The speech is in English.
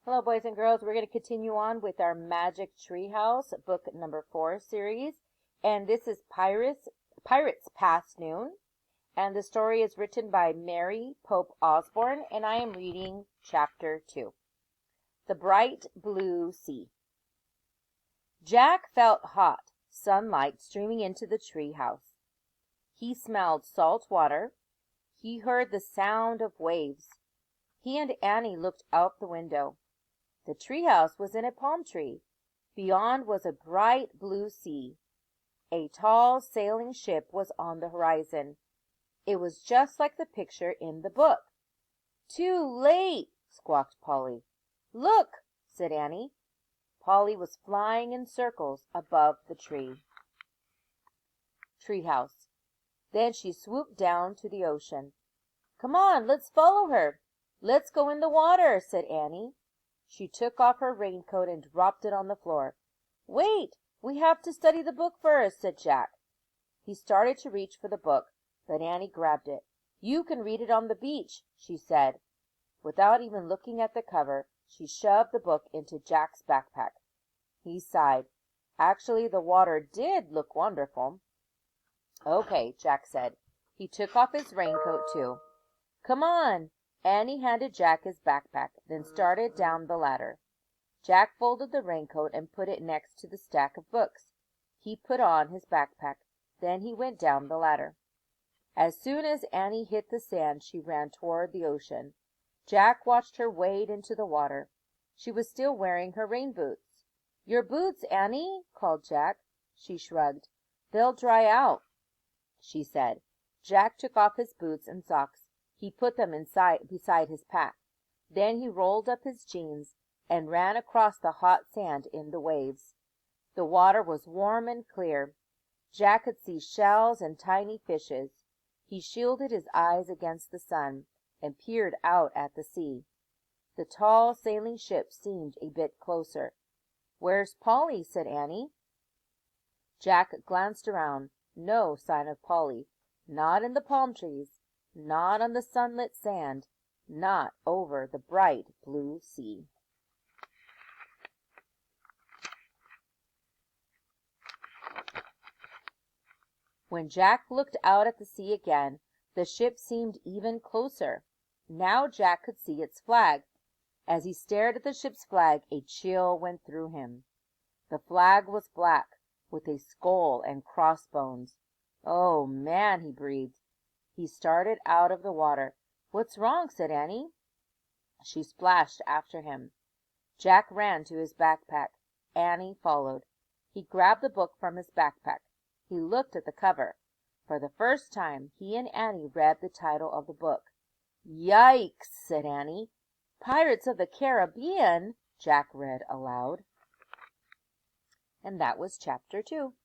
Hello, boys and girls. We're going to continue on with our Magic Treehouse, book number 4 series. And this is Pirates Past Noon. And the story is written by Mary Pope Osborne, and I am reading chapter 2. The Bright Blue Sea. Jack felt hot sunlight streaming into the treehouse. He smelled salt water. He heard the sound of waves. He and Annie looked out the window. The treehouse was in a palm tree. Beyond was a bright blue sea. A tall sailing ship was on the horizon. It was just like the picture in the book. "Too late!" squawked Polly. "Look!" said Annie. Polly was flying in circles above the treehouse. Then she swooped down to the ocean. "Come on, let's follow her. Let's go in the water," said Annie. She took off her raincoat and dropped it on the floor. "Wait, we have to study the book first," said Jack. He started to reach for the book, but Annie grabbed it. "You can read it on the beach," she said. Without even looking at the cover, she shoved the book into Jack's backpack. He sighed. Actually, the water did look wonderful. "Okay," Jack said. He took off his raincoat, too. "Come on." Annie handed Jack his backpack, then started down the ladder. Jack folded the raincoat and put it next to the stack of books. He put on his backpack. Then he went down the ladder. As soon as Annie hit the sand, she ran toward the ocean. Jack watched her wade into the water. She was still wearing her rain boots. "Your boots, Annie," called Jack. She shrugged. "They'll dry out," she said. Jack took off his boots and socks. He put them beside his pack. Then he rolled up his jeans and ran across the hot sand in the waves. The water was warm and clear. Jack could see shells and tiny fishes. He shielded his eyes against the sun and peered out at the sea. The tall sailing ship seemed a bit closer. "Where's Polly?" said Annie. Jack glanced around. No sign of Polly. Not in the palm trees. Not on the sunlit sand. Not over the bright blue sea. When Jack looked out at the sea again, the ship seemed even closer. Now Jack could see its flag. As he stared at the ship's flag, a chill went through him. The flag was black, with a skull and crossbones. "Oh, man," he breathed. He started out of the water. "What's wrong?" said Annie. She splashed after him. Jack ran to his backpack. Annie followed. He grabbed the book from his backpack. He looked at the cover. For the first time, he and Annie read the title of the book. "Yikes!" said Annie. "Pirates of the Caribbean," Jack read aloud. And that was chapter 2.